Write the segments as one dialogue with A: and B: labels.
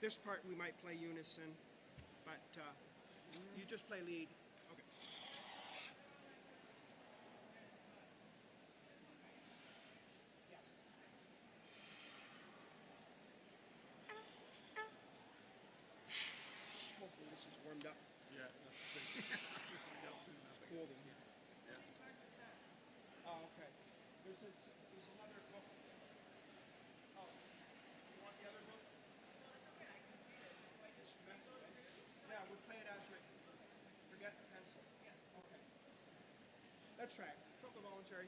A: This part we might play unison, but you just play lead. Okay. Yes. Hopefully this is warmed up.
B: Yeah, that's the thing.
A: It's cold in here.
B: Yeah.
A: Oh, okay. There's another book. Oh, you want the other book? Just mess with it. Yeah, we'll play it as written. Forget the pencil. Yeah. Okay. Let's try it. Total voluntary.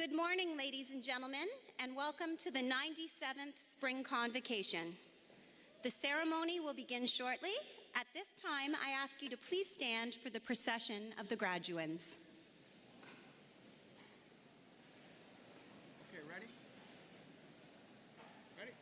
C: Good morning, ladies and gentlemen, and welcome to the 97th Spring Convocation. The ceremony will begin shortly. At this time, I ask you to please stand for the procession of the graduands.
A: Okay, ready? Ready?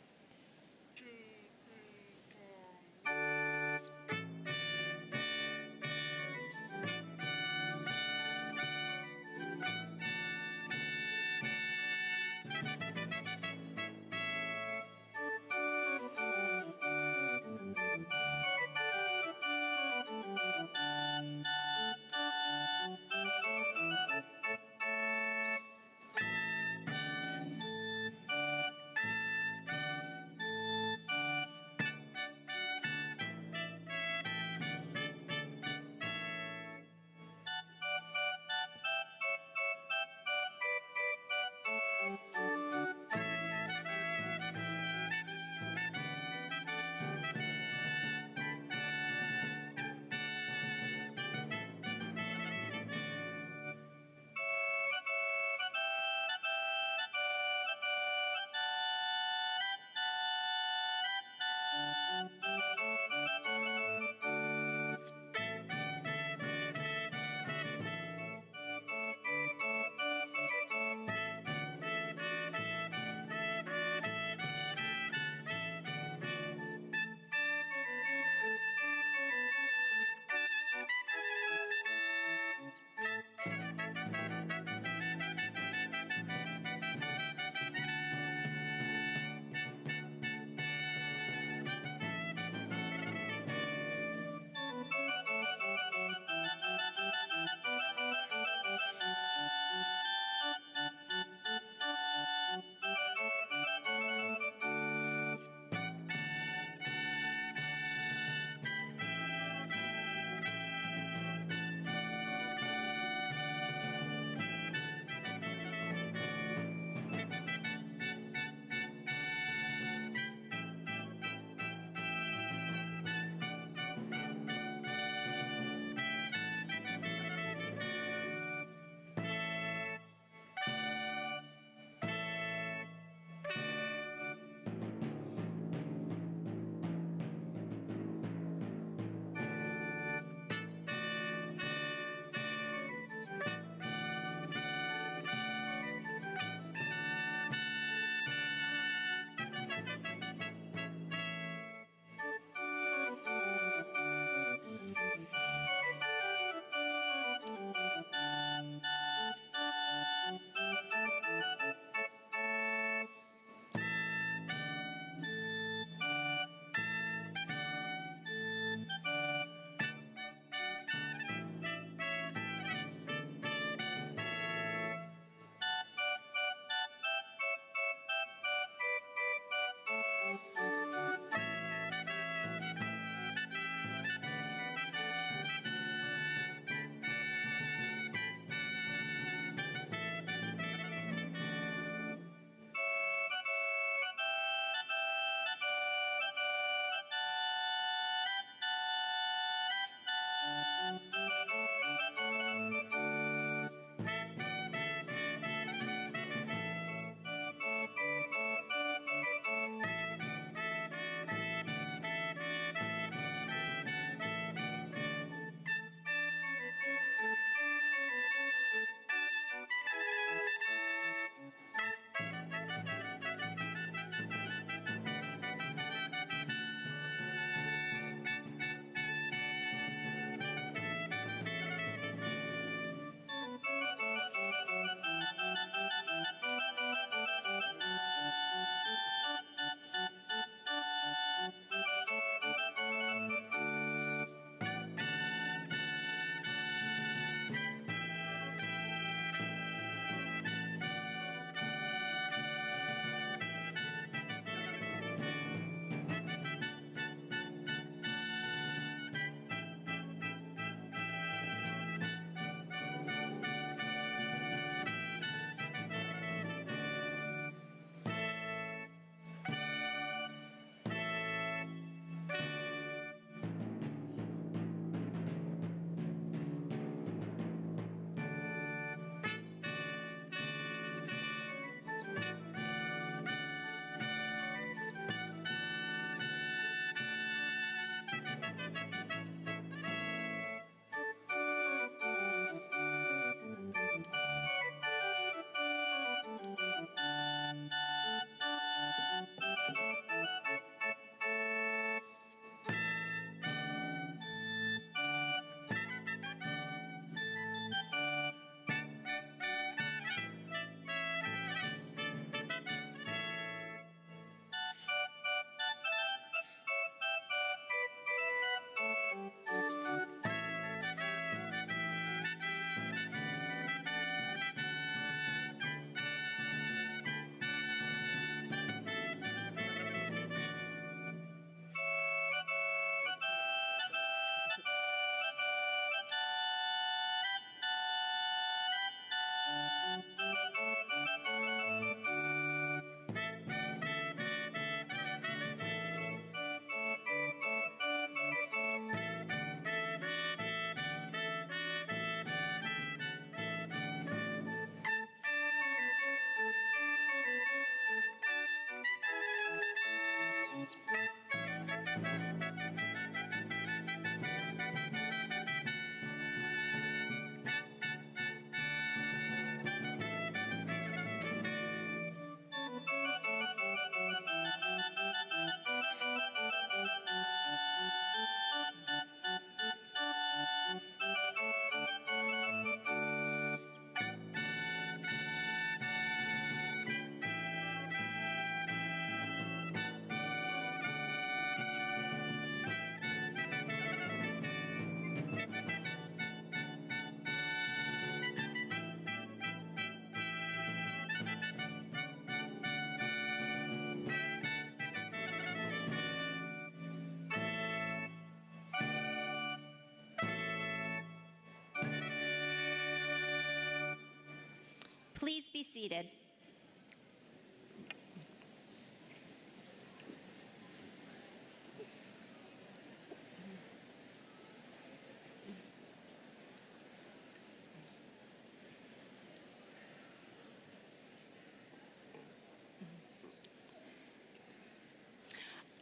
C: Please be seated.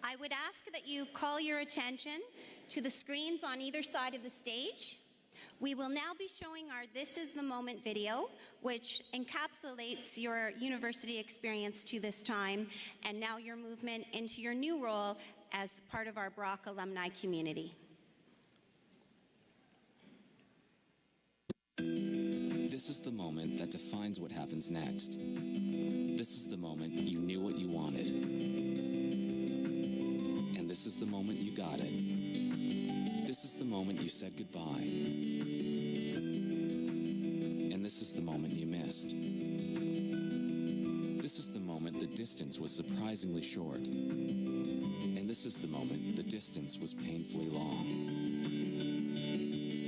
C: I would ask that you call your attention to the screens on either side of the stage. We will now be showing our This Is the Moment video, which encapsulates your university experience to this time and now your movement into your new role as part of our Brock alumni community.
D: This is the moment that defines what happens next. This is the moment you knew what you wanted. And this is the moment you got it. This is the moment you said goodbye. And this is the moment you missed. This is the moment the distance was surprisingly short. And this is the moment the distance was painfully long.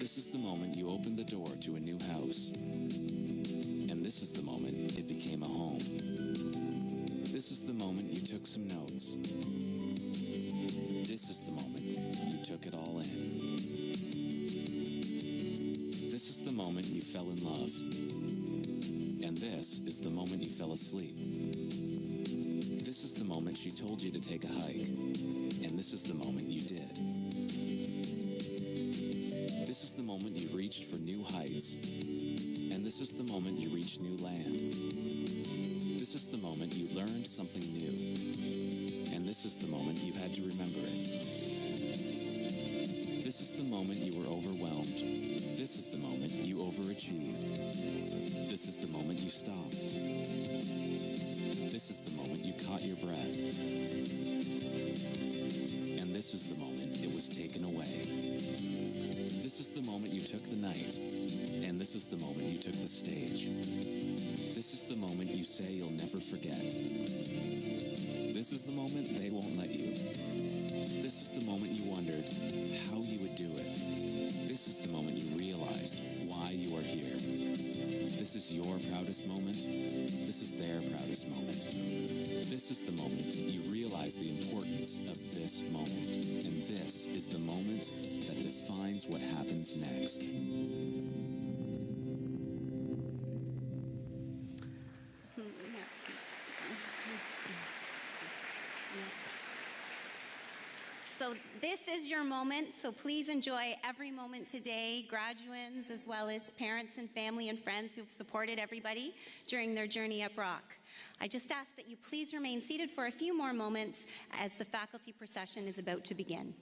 D: This is the moment you opened the door to a new house. And this is the moment it became a home. This is the moment you took some notes. This is the moment you took it all in. This is the moment you fell in love. And this is the moment you fell asleep. This is the moment she told you to take a hike. And this is the moment you did. This is the moment you reached for new heights. And this is the moment you reached new land. This is the moment you learned something new. And this is the moment you had to remember it. This is the moment you were overwhelmed. This is the moment you overachieved. This is the moment you stopped. This is the moment you caught your breath. And this is the moment it was taken away. This is the moment you took the night. And this is the moment you took the stage. This is the moment you say you'll never forget. This is the moment they won't let you. This is the moment you wondered how you would do it. This is the moment you realized why you are here. This is your proudest moment. This is their proudest moment. This is the moment you realize the importance of this moment. And this is the moment that defines what happens next.
C: So this is your moment, so please enjoy every moment today, graduands as well as parents and family and friends who've supported everybody during their journey at Brock. I just ask that you please remain seated for a few more moments as the faculty procession is about to begin.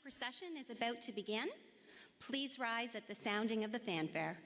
C: procession is about to begin. Please rise at the sounding of the fanfare.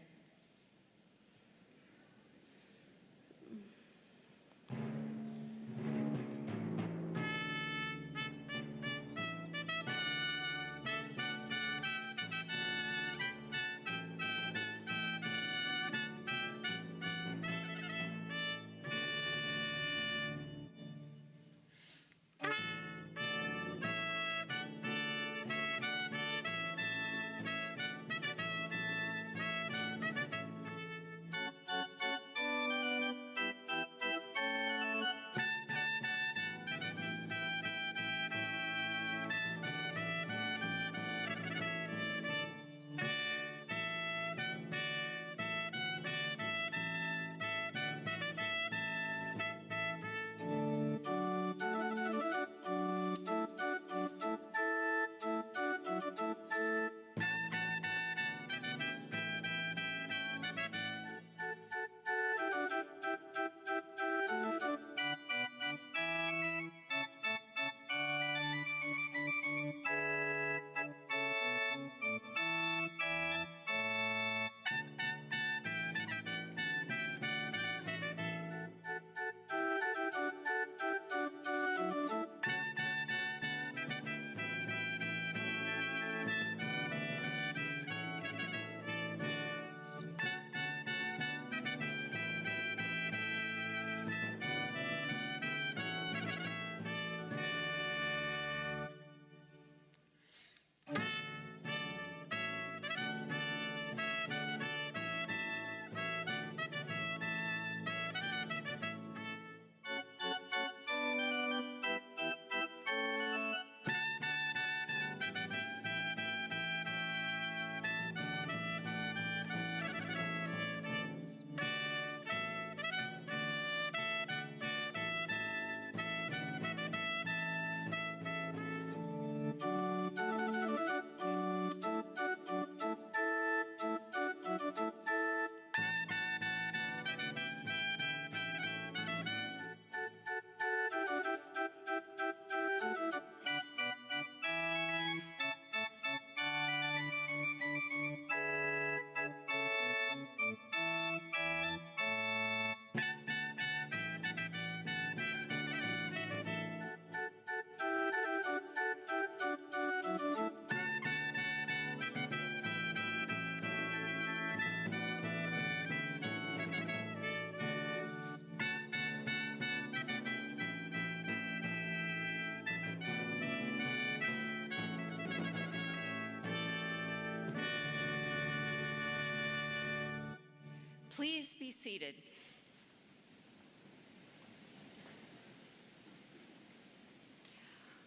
E: Please be seated.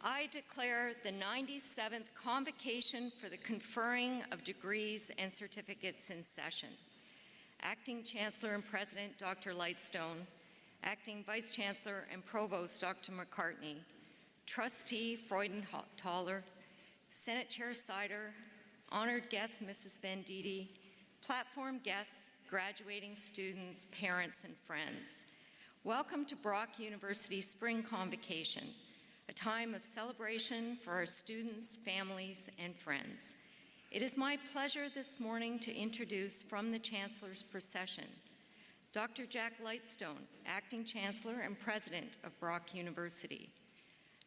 E: I declare the 97th Convocation for the conferring of degrees and certificates in session. Acting Chancellor and President Dr. Lightstone, Acting Vice Chancellor and Provost Dr. McCartney, Trustee Freudenthaler, Senate Chair Sider, honored guest Mrs. Venditti, platform guests, graduating students, parents, and friends. Welcome to Brock University Spring Convocation, a time of celebration for our students, families, and friends. It is my pleasure this morning to introduce from the Chancellor's procession, Dr. Jack Lightstone, Acting Chancellor and President of Brock University,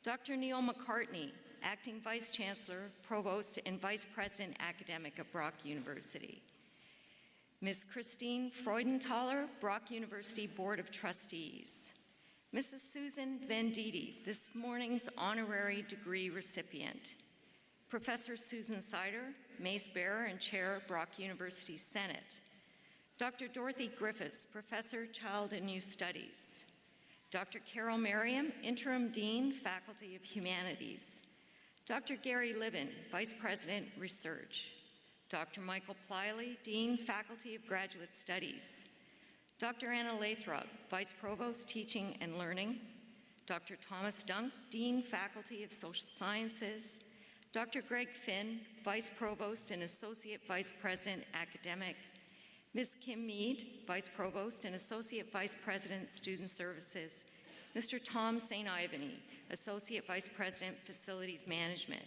E: Dr. Neil McCartney, Acting Vice Chancellor, Provost, and Vice President Academic of Brock University, Ms. Christine Freudenthaler, Brock University Board of Trustees, Mrs. Susan Venditti, this morning's honorary degree recipient, Professor Susan Sider, Mace Bearer and Chair of Brock University Senate, Dr. Dorothy Griffiths, Professor, Child and Youth Studies, Dr. Carol Merriam, Interim Dean, Faculty of Humanities, Dr. Gary Libin, Vice President, Research, Dr. Michael Pliley, Dean, Faculty of Graduate Studies, Dr. Anna Lathrop, Vice Provost, Teaching and Learning, Dr. Thomas Dunk, Dean, Faculty of Social Sciences, Dr. Greg Finn, Vice Provost and Associate Vice President, Academic, Ms. Kim Mead, Vice Provost and Associate Vice President, Student Services, Mr. Tom St. Ivany, Associate Vice President, Facilities Management,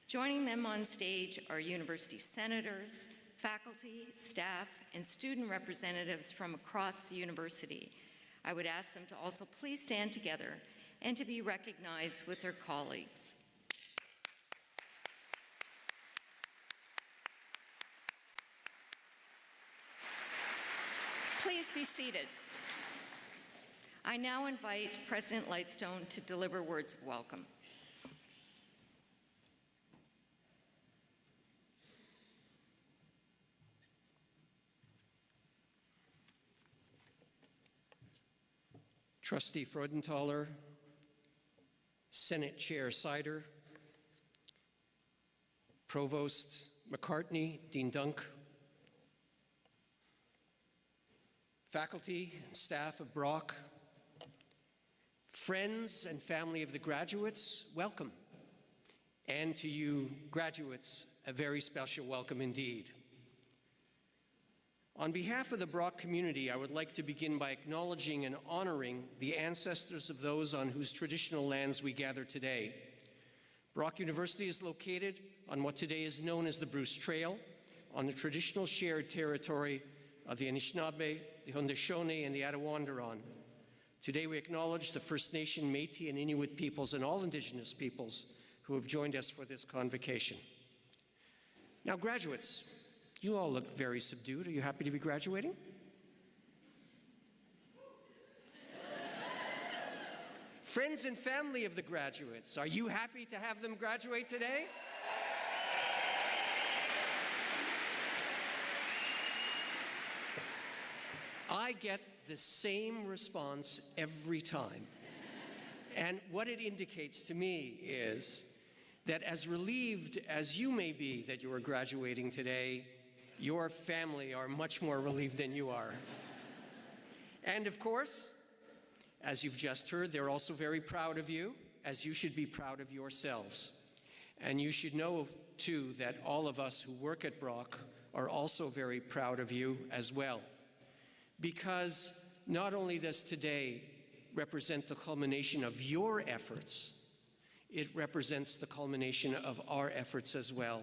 E: Joining them on stage are university senators, faculty, staff, and student representatives from across the university. I would ask them to also please stand together and to be recognized with their colleagues. Please be seated. I now invite President Lightstone to deliver words of welcome.
F: Trustee Freudenthaler, Senate Chair Sider, Provost McCartney, Dean Dunk, faculty and staff of Brock, friends and family of the graduates, welcome. And to you graduates, a very special welcome indeed. On behalf of the Brock community, I would like to begin by acknowledging and honoring the ancestors of those on whose traditional lands we gather today. Brock University is located on what today is known as the Bruce Trail, on the traditional shared territory of the Anishinaabe, the Haudenosaunee, and the Attawandaron. Today we acknowledge the First Nation, Métis, and Inuit peoples and all Indigenous peoples who have joined us for this convocation. Now, graduates, you all look very subdued. Are you happy to be graduating? Friends and family of the graduates, are you happy to have them graduate today? I get the same response every time. And what it indicates to me is that as relieved as you may be that you are graduating today, your family are much more relieved than you are. And of course, as you've just heard, they're also very proud of you, as you should be proud of yourselves. And you should know, too, that all of us who work at Brock are also very proud of you as well. Because not only does today represent the culmination of your efforts, it represents the culmination of our efforts as well.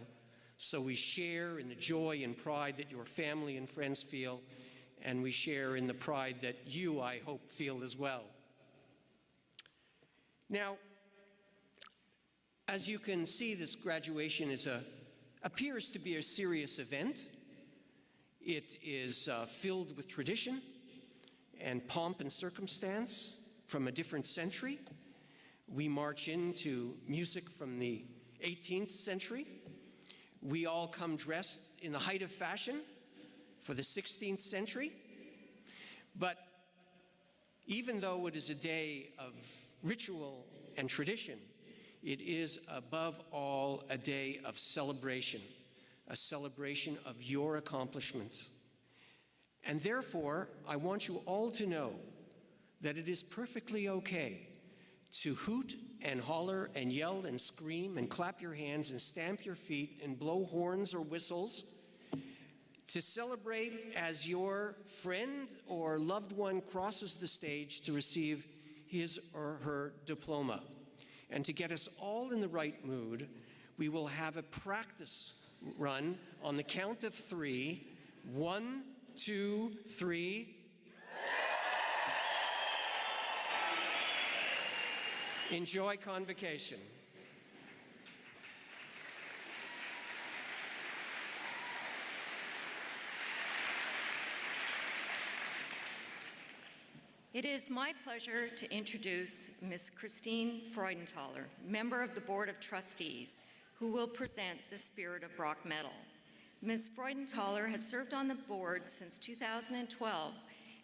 F: So we share in the joy and pride that your family and friends feel, and we share in the pride that you, I hope, feel as well. Now, as you can see, this graduation appears to be a serious event. It is filled with tradition and pomp and circumstance from a different century. We march into music from the 18th century. We all come dressed in the height of fashion for the 16th century. But even though it is a day of ritual and tradition, it is above all a day of celebration, a celebration of your accomplishments. And therefore, I want you all to know that it is perfectly okay to hoot and holler and yell and scream and clap your hands and stamp your feet and blow horns or whistles to celebrate as your friend or loved one crosses the stage to receive his or her diploma. And to get us all in the right mood, we will have a practice run on the count of 3. 1, 2, 3. Enjoy Convocation.
E: It is my pleasure to introduce Ms. Christine Freudenthaler, member of the Board of Trustees, who will present the Spirit of Brock Medal. Ms. Freudenthaler has served on the board since 2012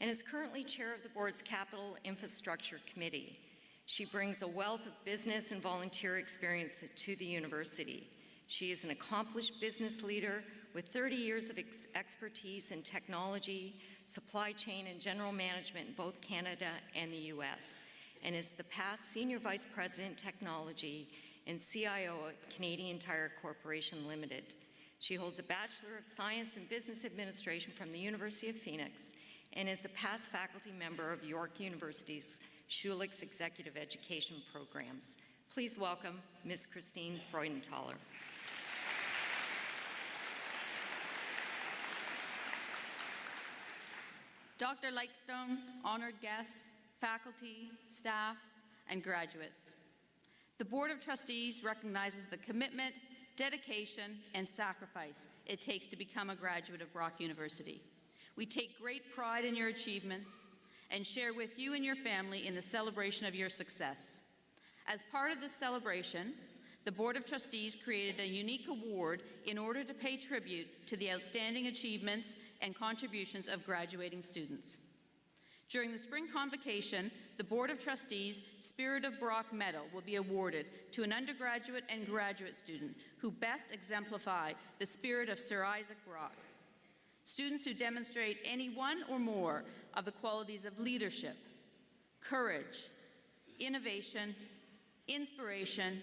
E: and is currently chair of the board's Capital Infrastructure Committee. She brings a wealth of business and volunteer experience to the university. She is an accomplished business leader with 30 years of expertise in technology, supply chain, and general management in both Canada and the US, and is the past Senior Vice President Technology and CIO at Canadian Tire Corporation Limited. She holds a Bachelor of Science in Business Administration from the University of Phoenix and is a past faculty member of York University's Schulich Executive Education Programs. Please welcome Ms. Christine Freudenthaler.
G: Dr. Lightstone, honored guests, faculty, staff, and graduates. The Board of Trustees recognizes the commitment, dedication, and sacrifice it takes to become a graduate of Brock University. We take great pride in your achievements and share with you and your family in the celebration of your success. As part of this celebration, the Board of Trustees created a unique award in order to pay tribute to the outstanding achievements and contributions of graduating students. During the Spring Convocation, the Board of Trustees' Spirit of Brock Medal will be awarded to an undergraduate and graduate student who best exemplify the spirit of Sir Isaac Brock. Students who demonstrate any one or more of the qualities of leadership, courage, innovation, inspiration,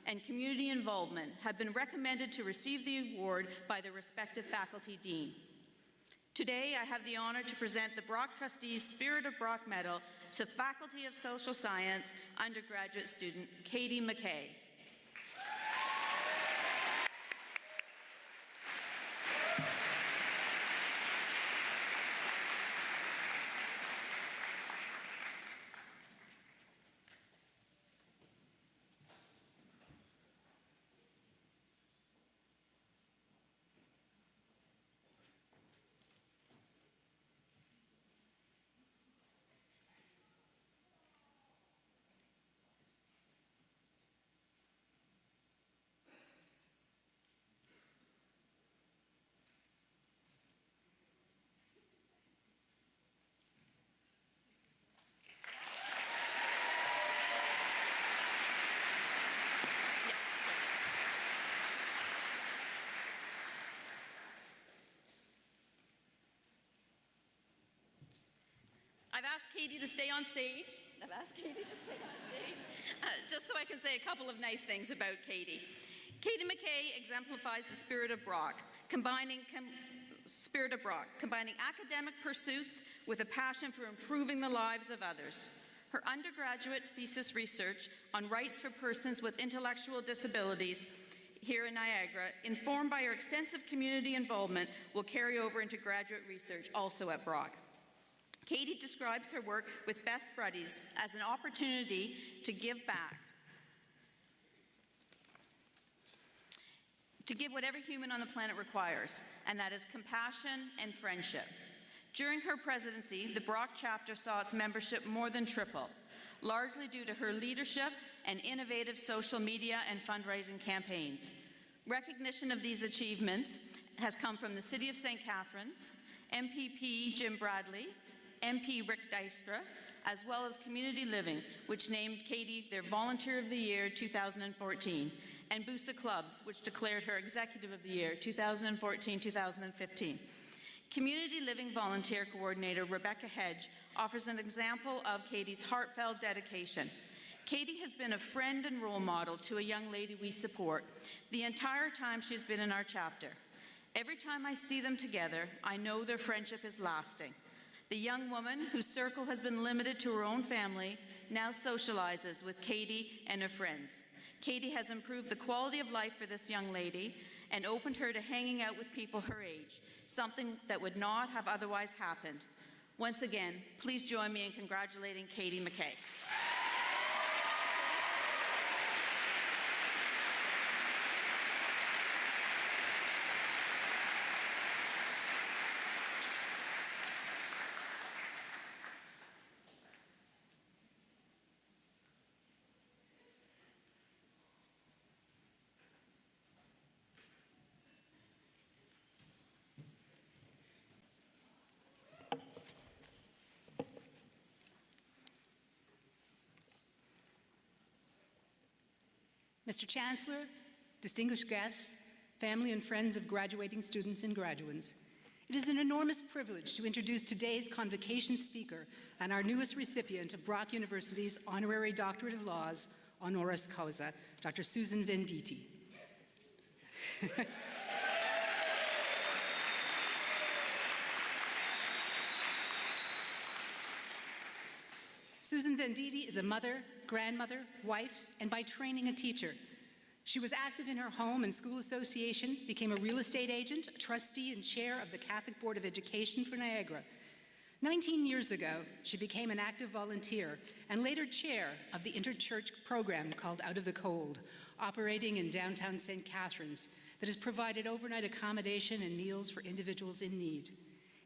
G: and community involvement have been recommended to receive the award by their respective faculty dean. Today, I have the honor to present the Brock Trustees Spirit of Brock Medal to Faculty of Social Science undergraduate student Katie McKay. I've asked Katie to stay on stage. Just so I can say a couple of nice things about Katie. Katie McKay exemplifies the spirit of Brock, combining academic pursuits with a passion for improving the lives of others. Her undergraduate thesis research on rights for persons with intellectual disabilities here in Niagara, informed by her extensive community involvement, will carry over into graduate research also at Brock. Katie describes her work with Best Buddies as an opportunity to give back, to give what every human on the planet requires, and that is compassion and friendship. During her presidency, the Brock chapter saw its membership more than triple, largely due to her leadership and innovative social media and fundraising campaigns. Recognition of these achievements has come from the City of St. Catharines, MPP Jim Bradley, MP Rick Dystra, as well as Community Living, which named Katie their Volunteer of the Year 2014, and Boosta Clubs, which declared her Executive of the Year 2014-2015. Community Living Volunteer Coordinator Rebecca Hedge offers an example of Katie's heartfelt dedication. Katie has been a friend and role model to a young lady we support the entire time she's been in our chapter. Every time I see them together, I know their friendship is lasting. The young woman, whose circle has been limited to her own family, now socializes with Katie and her friends. Katie has improved the quality of life for this young lady and opened her to hanging out with people her age, something that would not have otherwise happened. Once again, please join me in congratulating Katie McKay.
H: Mr. Chancellor, distinguished guests, family and friends of graduating students and graduands, it is an enormous privilege to introduce today's Convocation speaker and our newest recipient of Brock University's Honorary Doctorate of Laws, honoris causa, Dr. Susan Venditti. Susan Venditti is a mother, grandmother, wife, and by training a teacher. She was active in her home and school association, became a real estate agent, a trustee and chair of the Catholic Board of Education for Niagara. 19 years ago, she became an active volunteer and later chair of the interchurch program called Out of the Cold, operating in downtown St. Catharines, that has provided overnight accommodation and meals for individuals in need.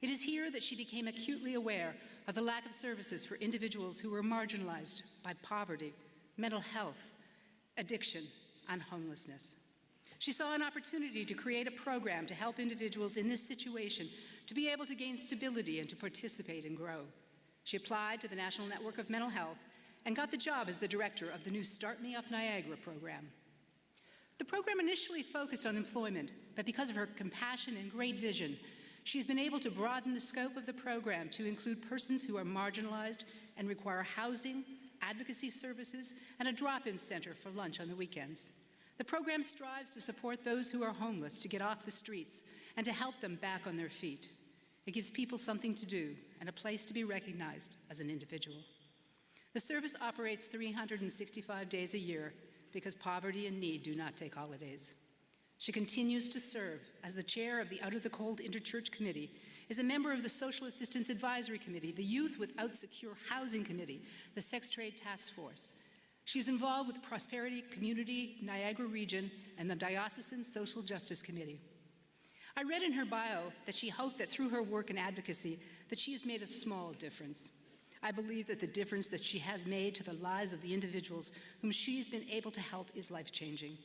H: It is here that she became acutely aware of the lack of services for individuals who were marginalized by poverty, mental health, addiction, and homelessness. She saw an opportunity to create a program to help individuals in this situation to be able to gain stability and to participate and grow. She applied to the National Network of Mental Health and got the job as the director of the new Start Me Up Niagara program. The program initially focused on employment, but because of her compassion and great vision, she's been able to broaden the scope of the program to include persons who are marginalized and require housing, advocacy services, and a drop-in center for lunch on the weekends. The program strives to support those who are homeless to get off the streets and to help them back on their feet. It gives people something to do and a place to be recognized as an individual. The service operates 365 days a year because poverty and need do not take holidays. She continues to serve as the chair of the Out of the Cold Interchurch Committee, is a member of the Social Assistance Advisory Committee, the Youth Without Secure Housing Committee, the Sex Trade Task Force. She's involved with Prosperity Community Niagara Region and the Diocesan Social Justice Committee. I read in her bio that she hoped that through her work and advocacy that she has made a small difference. I believe that the difference that she has made to the lives of the individuals whom she's been able to help is life-changing.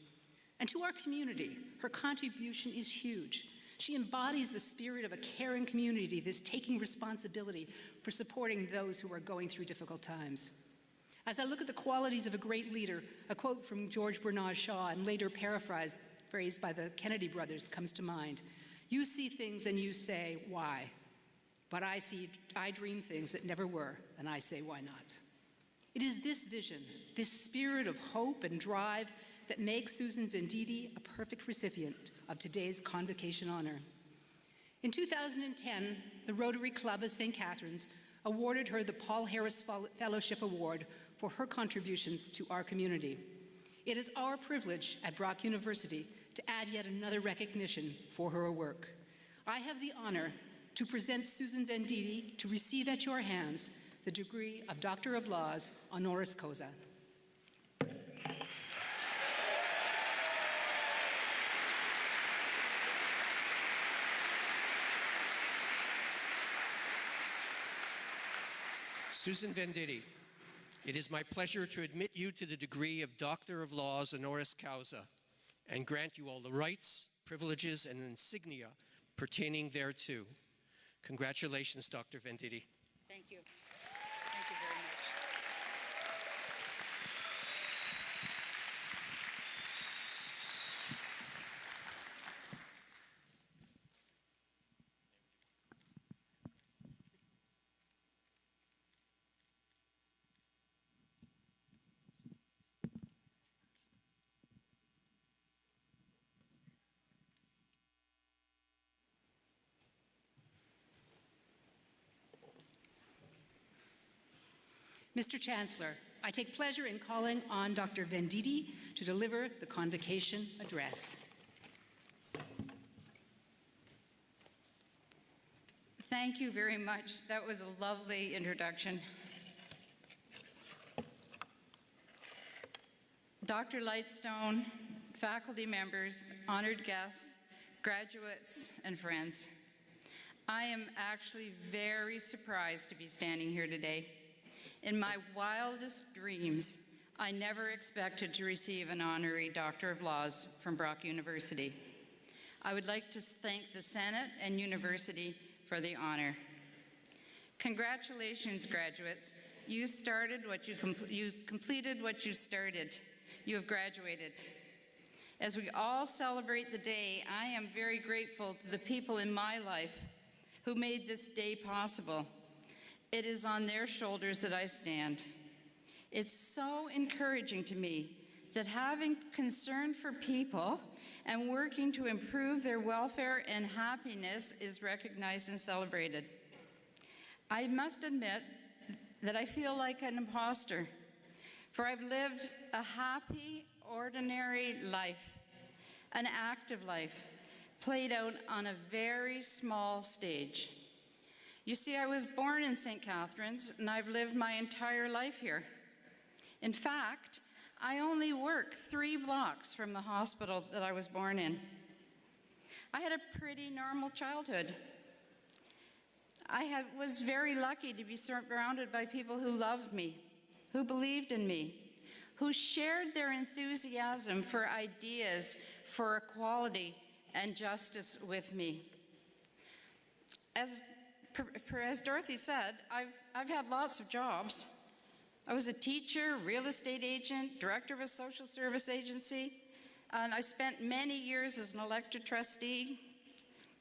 H: And to our community, her contribution is huge. She embodies the spirit of a caring community that's taking responsibility for supporting those who are going through difficult times. As I look at the qualities of a great leader, a quote from George Bernard Shaw and later paraphrased by the Kennedy brothers comes to mind. You see things and you say, why? But I dream things that never were, and I say, why not? It is this vision, this spirit of hope and drive that makes Susan Venditti a perfect recipient of today's Convocation honor. In 2010, the Rotary Club of St. Catharines awarded her the Paul Harris Fellowship Award for her contributions to our community. It is our privilege at Brock University to add yet another recognition for her work. I have the honor to present Susan Venditti to receive at your hands the degree of Doctor of Laws honoris causa.
F: Susan Venditti, it is my pleasure to admit you to the degree of Doctor of Laws honoris causa and grant you all the rights, privileges, and insignia pertaining thereto. Congratulations, Dr. Venditti.
G: Thank you. Thank you very much.
H: Mr. Chancellor, I take pleasure in calling on Dr. Venditti to deliver the Convocation address.
I: Thank you very much. That was a lovely introduction. Dr. Lightstone, faculty members, honored guests, graduates, and friends. I am actually very surprised to be standing here today. In my wildest dreams, I never expected to receive an honorary Doctor of Laws from Brock University. I would like to thank the Senate and University for the honor. Congratulations, graduates. You completed what you started. You have graduated. As we all celebrate the day, I am very grateful to the people in my life who made this day possible. It is on their shoulders that I stand. It's so encouraging to me that having concern for people and working to improve their welfare and happiness is recognized and celebrated. I must admit that I feel like an imposter, for I've lived a happy, ordinary life, an active life, played out on a very small stage. You see, I was born in St. Catharines, and I've lived my entire life here. In fact, I only work 3 blocks from the hospital that I was born in. I had a pretty normal childhood. I was very lucky to be surrounded by people who loved me, who believed in me, who shared their enthusiasm for ideas, for equality and justice with me. As Dorothy said, I've had lots of jobs. I was a teacher, real estate agent, director of a social service agency, and I spent many years as an elected trustee.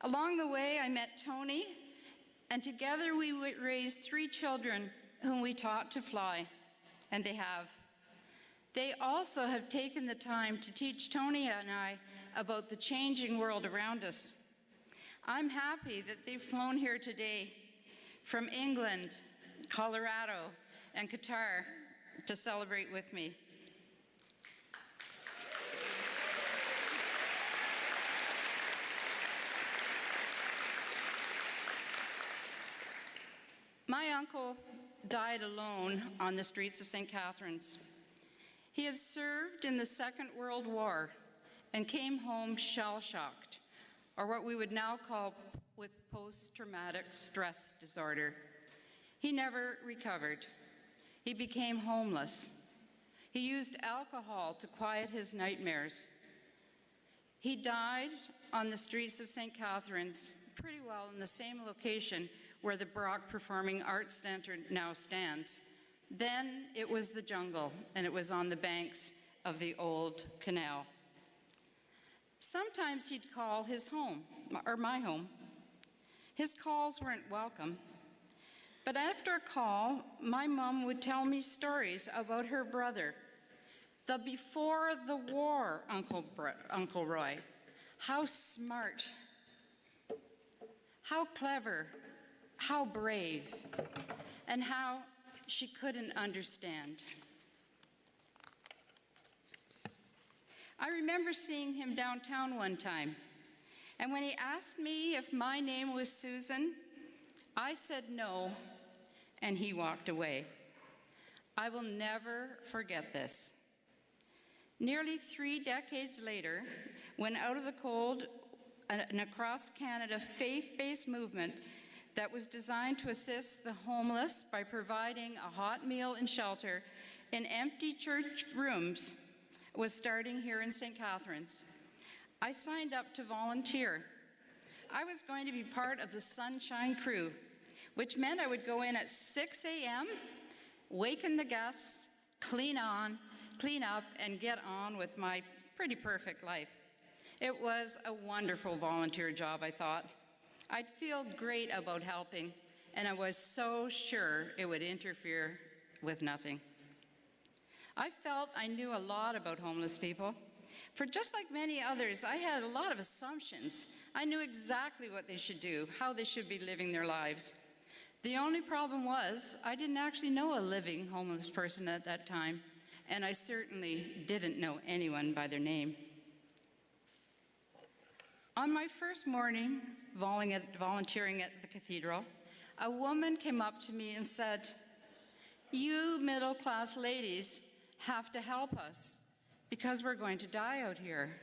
I: Along the way, I met Tony, and together we raised 3 children whom we taught to fly, and they have. They also have taken the time to teach Tony and I about the changing world around us. I'm happy that they've flown here today from England, Colorado, and Qatar to celebrate with me. My uncle died alone on the streets of St. Catharines. He had served in the Second World War and came home shell-shocked, or what we would now call with post-traumatic stress disorder. He never recovered. He became homeless. He used alcohol to quiet his nightmares. He died on the streets of St. Catharines, pretty well in the same location where the Brock Performing Arts Center now stands. Then it was the jungle, and it was on the banks of the old canal. Sometimes he'd call his home, or my home. His calls weren't welcome. But after a call, my mom would tell me stories about her brother, the before the war Uncle Roy. How smart, how clever, how brave, and how she couldn't understand. I remember seeing him downtown one time, and when he asked me if my name was Susan, I said no, and he walked away. I will never forget this. Nearly 3 decades later, when out of the cold, an across Canada faith-based movement that was designed to assist the homeless by providing a hot meal and shelter in empty church rooms was starting here in St. Catharines. I signed up to volunteer. I was going to be part of the Sunshine Crew, which meant I would go in at 6 a.m., waken the guests, clean up, and get on with my pretty perfect life. It was a wonderful volunteer job, I thought. I'd feel great about helping, and I was so sure it would interfere with nothing. I felt I knew a lot about homeless people. For just like many others, I had a lot of assumptions. I knew exactly what they should do, how they should be living their lives. The only problem was I didn't actually know a living homeless person at that time, and I certainly didn't know anyone by their name. On my first morning volunteering at the cathedral, a woman came up to me and said, "You middle-class ladies have to help us because we're going to die out here."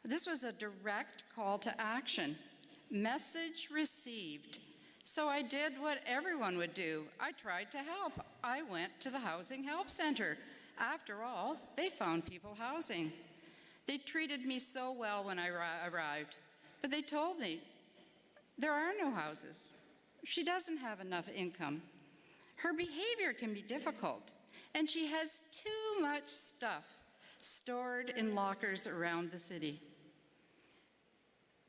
I: This was a direct call to action. Message received. So I did what everyone would do. I tried to help. I went to the Housing Help Center. After all, they found people housing. They treated me so well when I arrived, but they told me there are no houses. She doesn't have enough income. Her behavior can be difficult, and she has too much stuff stored in lockers around the city.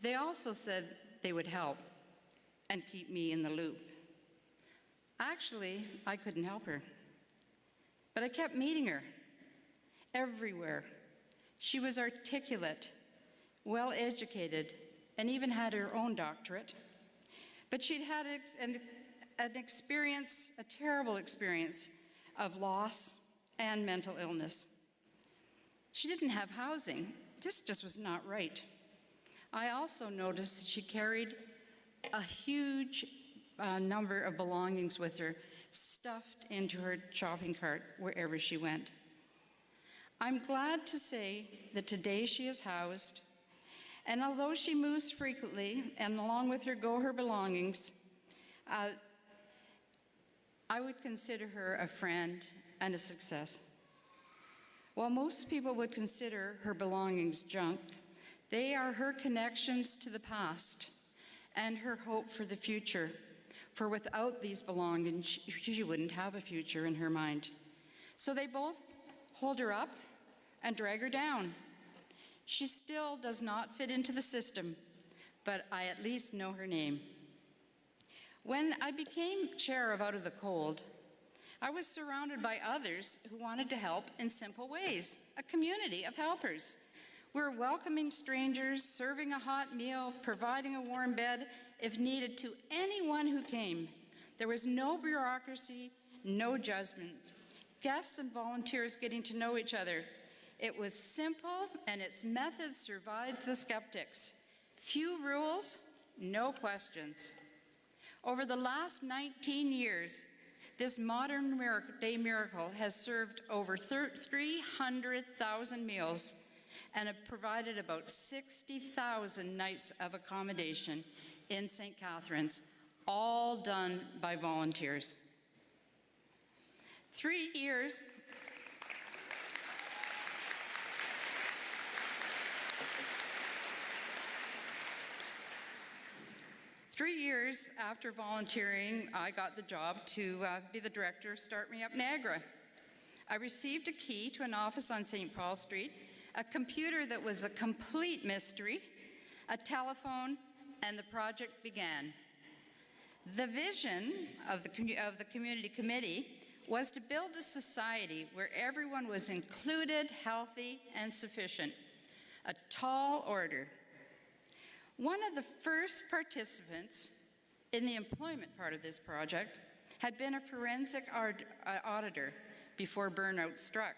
I: They also said they would help and keep me in the loop. Actually, I couldn't help her, but I kept meeting her everywhere. She was articulate, well-educated, and even had her own doctorate. But she'd had an experience, a terrible experience, of loss and mental illness. She didn't have housing. This just was not right. I also noticed she carried a huge number of belongings with her, stuffed into her shopping cart wherever she went. I'm glad to say that today she is housed, and although she moves frequently, and along with her go her belongings, I would consider her a friend and a success. While most people would consider her belongings junk, they are her connections to the past and her hope for the future. For without these belongings, she wouldn't have a future in her mind. So they both hold her up and drag her down. She still does not fit into the system, but I at least know her name. When I became chair of Out of the Cold, I was surrounded by others who wanted to help in simple ways, a community of helpers. We're welcoming strangers, serving a hot meal, providing a warm bed if needed to anyone who came. There was no bureaucracy, no judgment. Guests and volunteers getting to know each other. It was simple, and its methods survived the skeptics. Few rules, no questions. Over the last 19 years, this modern day miracle has served over 300,000 meals and have provided about 60,000 nights of accommodation in St. Catharines, all done by volunteers. 3 years after volunteering, I got the job to be the director of Start Me Up Niagara. I received a key to an office on St. Paul Street, a computer that was a complete mystery, a telephone, and the project began. The vision of the community committee was to build a society where everyone was included, healthy, and sufficient. A tall order. One of the first participants in the employment part of this project had been a forensic auditor before burnout struck.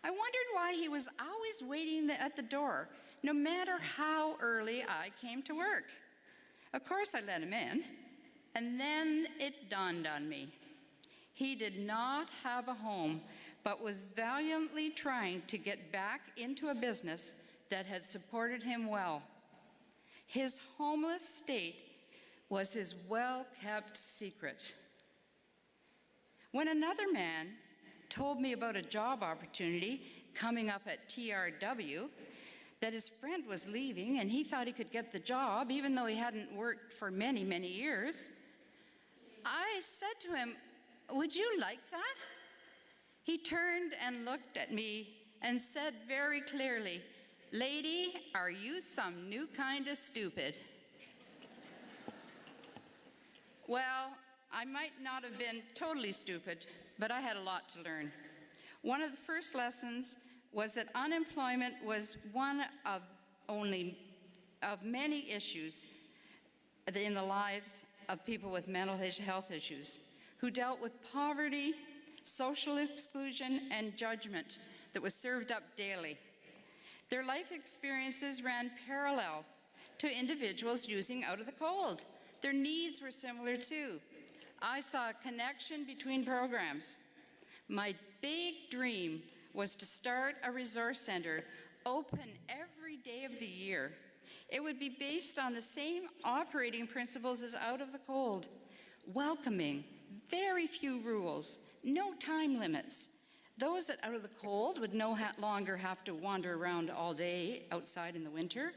I: I wondered why he was always waiting at the door, no matter how early I came to work. Of course, I let him in, and then it dawned on me. He did not have a home, but was valiantly trying to get back into a business that had supported him well. His homeless state was his well-kept secret. When another man told me about a job opportunity coming up at TRW, that his friend was leaving and he thought he could get the job even though he hadn't worked for many, many years, I said to him, "Would you like that?" He turned and looked at me and said very clearly, "Lady, are you some new kind of stupid?" Well, I might not have been totally stupid, but I had a lot to learn. One of the first lessons was that unemployment was one of many issues in the lives of people with mental health issues who dealt with poverty, social exclusion, and judgment that was served up daily. Their life experiences ran parallel to individuals using Out of the Cold. Their needs were similar too. I saw a connection between programs. My big dream was to start a resource center open every day of the year. It would be based on the same operating principles as Out of the Cold. Welcoming, very few rules, no time limits. Those at Out of the Cold would no longer have to wander around all day outside in the winter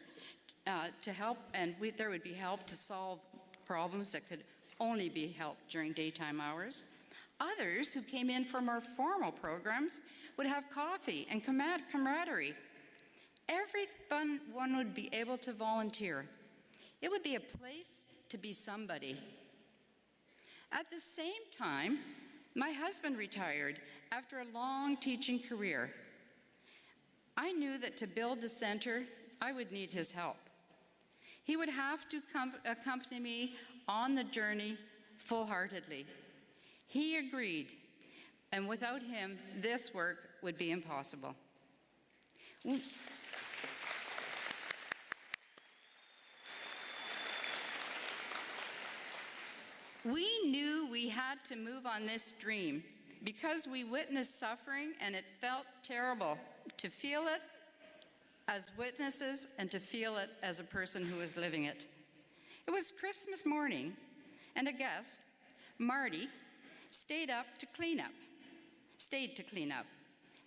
I: to help, and there would be help to solve problems that could only be helped during daytime hours. Others who came in from our formal programs would have coffee and camaraderie. Everyone would be able to volunteer. It would be a place to be somebody. At the same time, my husband retired after a long teaching career. I knew that to build the center, I would need his help. He would have to accompany me on the journey full-heartedly. He agreed, and without him, this work would be impossible. We knew we had to move on this dream because we witnessed suffering and it felt terrible to feel it as witnesses and to feel it as a person who was living it. It was Christmas morning, and a guest, Marty, stayed to clean up.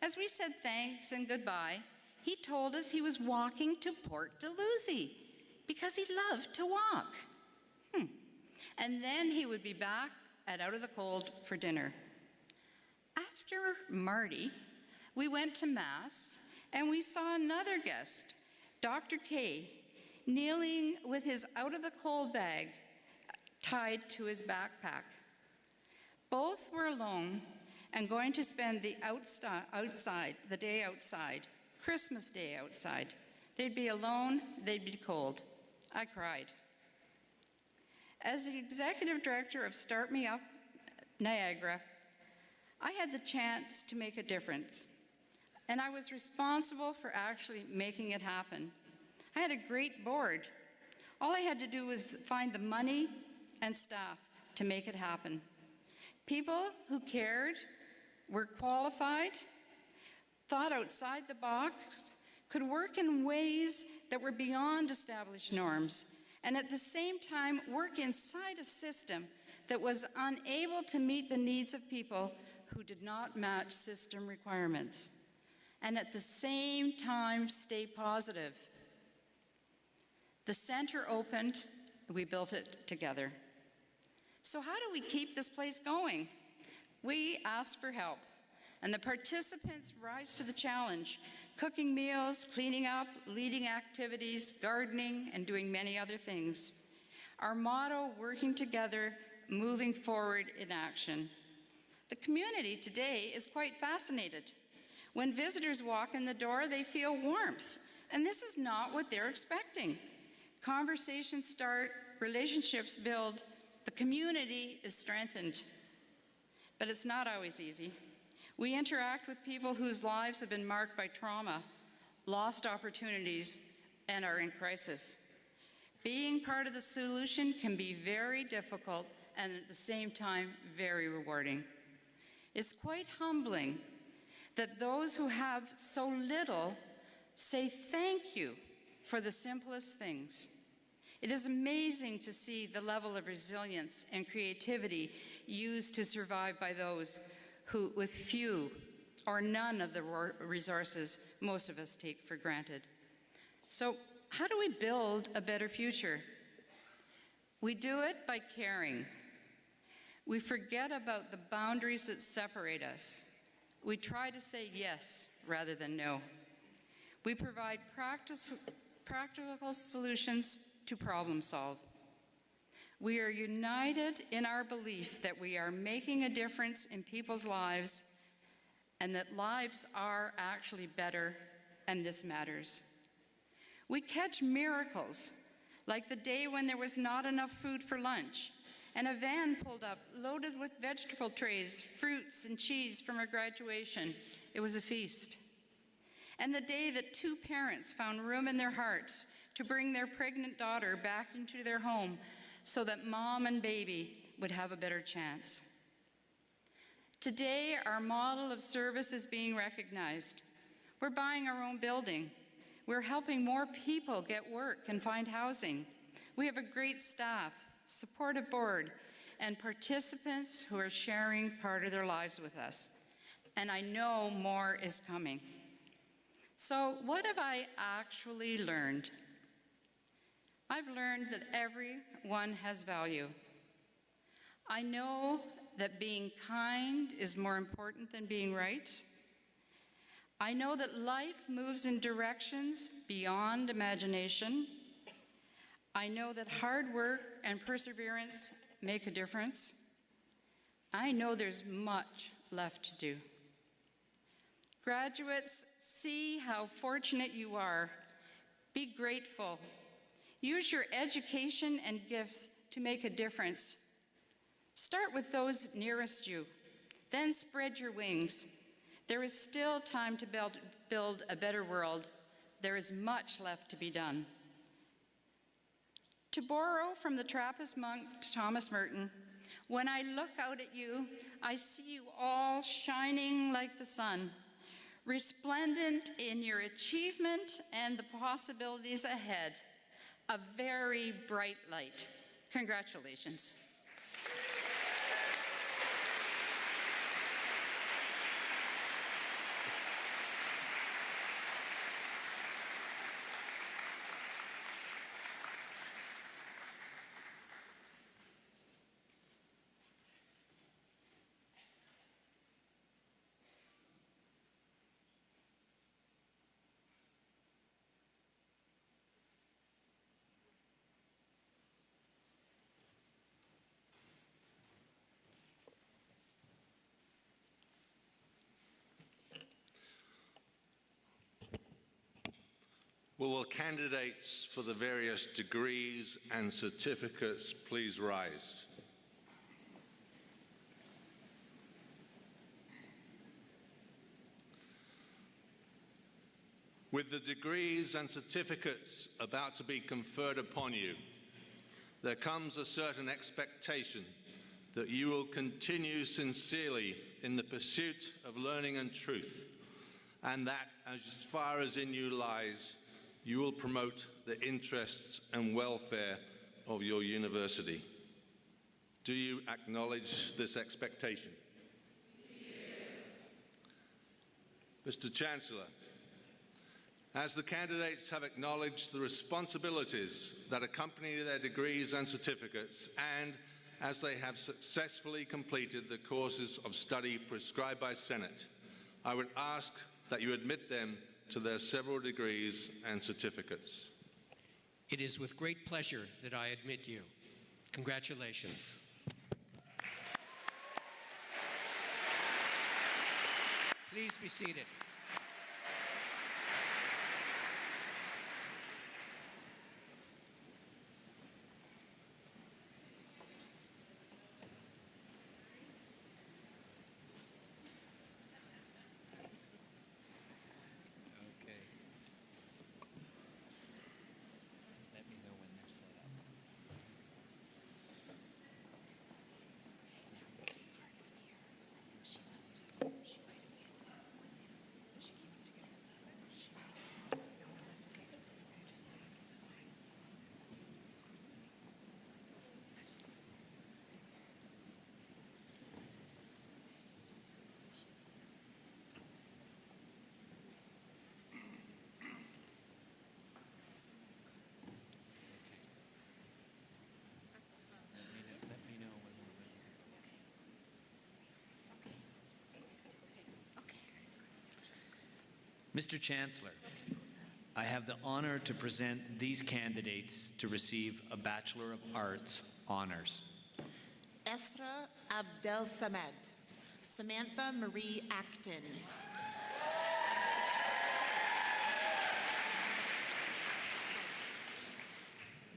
I: As we said thanks and goodbye, he told us he was walking to Port Dalhousie because he loved to walk. And then he would be back at Out of the Cold for dinner. After Marty, we went to Mass, and we saw another guest, Dr. K, kneeling with his Out of the Cold bag tied to his backpack. Both were alone and going to spend the day outside, Christmas Day outside. They'd be alone, they'd be cold. I cried. As the executive director of Start Me Up Niagara, I had the chance to make a difference, and I was responsible for actually making it happen. I had a great board. All I had to do was find the money and staff to make it happen. People who cared, were qualified, thought outside the box, could work in ways that were beyond established norms, and at the same time work inside a system that was unable to meet the needs of people who did not match system requirements, and at the same time stay positive. The center opened, we built it together. So how do we keep this place going? We asked for help, and the participants rise to the challenge, cooking meals, cleaning up, leading activities, gardening, and doing many other things. Our motto, working together, moving forward in action. The community today is quite fascinated. When visitors walk in the door, they feel warmth, and this is not what they're expecting. Conversations start, relationships build, the community is strengthened. But it's not always easy. We interact with people whose lives have been marked by trauma, lost opportunities, and are in crisis. Being part of the solution can be very difficult and at the same time very rewarding. It's quite humbling that those who have so little say thank you for the simplest things. It is amazing to see the level of resilience and creativity used to survive by those who, with few or none of the resources most of us take for granted. So, how do we build a better future? We do it by caring. We forget about the boundaries that separate us. We try to say yes rather than no. We provide practical solutions to problem solve. We are united in our belief that we are making a difference in people's lives and that lives are actually better, and this matters. We catch miracles, like the day when there was not enough food for lunch, and a van pulled up loaded with vegetable trays, fruits, and cheese from our graduation. It was a feast. And the day that two parents found room in their hearts to bring their pregnant daughter back into their home so that mom and baby would have a better chance. Today, our model of service is being recognized. We're buying our own building. We're helping more people get work and find housing. We have a great staff, supportive board, and participants who are sharing part of their lives with us. And I know more is coming. So what have I actually learned? I've learned that everyone has value. I know that being kind is more important than being right. I know that life moves in directions beyond imagination. I know that hard work and perseverance make a difference. I know there's much left to do. Graduates, see how fortunate you are. Be grateful. Use your education and gifts to make a difference. Start with those nearest you, then spread your wings. There is still time to build a better world. There is much left to be done. To borrow from the Trappist monk Thomas Merton, When I look out at you, I see you all shining like the sun, resplendent in your achievement and the possibilities ahead. A very bright light. Congratulations.
J: Will the candidates for the various degrees and certificates please rise? With the degrees and certificates about to be conferred upon you, there comes a certain expectation that you will continue sincerely in the pursuit of learning and truth, and that as far as in you lies, you will promote the interests and welfare of your university. Do you acknowledge this expectation? Mr. Chancellor, as the candidates have acknowledged the responsibilities that accompany their degrees and certificates, and as they have successfully completed the courses of study prescribed by Senate, I would ask that you admit them to their several degrees and certificates.
F: It is with great pleasure that I admit you. Congratulations. Please be seated.
K: Mr. Chancellor, I have the honor to present these candidates to receive a Bachelor of Arts honors.
L: Esra Abdel Samed, Samantha Marie Acton,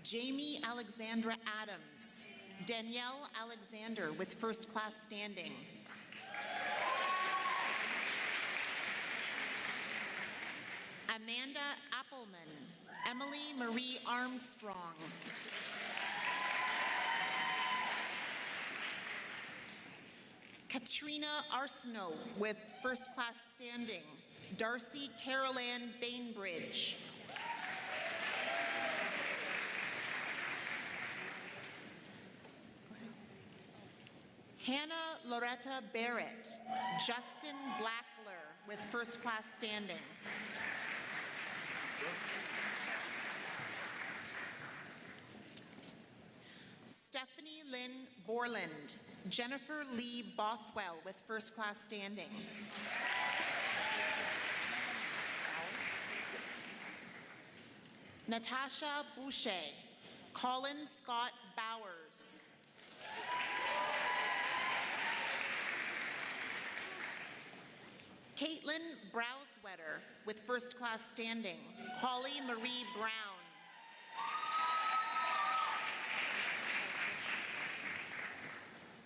L: Jamie Alexandra Adams, Danielle Alexander with first class standing, Amanda Appelman, Emily Marie Armstrong, Katrina Arsenault with first class standing, Darcy Carol Ann Bainbridge, Hannah Loretta Barrett, Justin Blackler with first class standing, Stephanie Lynn Borland, Jennifer Lee Bothwell with first class standing, Natasha Boucher, Colin Scott Bowers, Caitlin Browswetter with first class standing, Holly Marie Brown,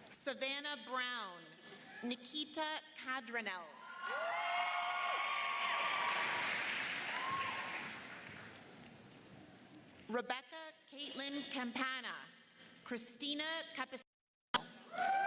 L: Savannah Brown, Nikita Cadranel, Rebecca Caitlin Campana, Christina Capistano,
A: Brown.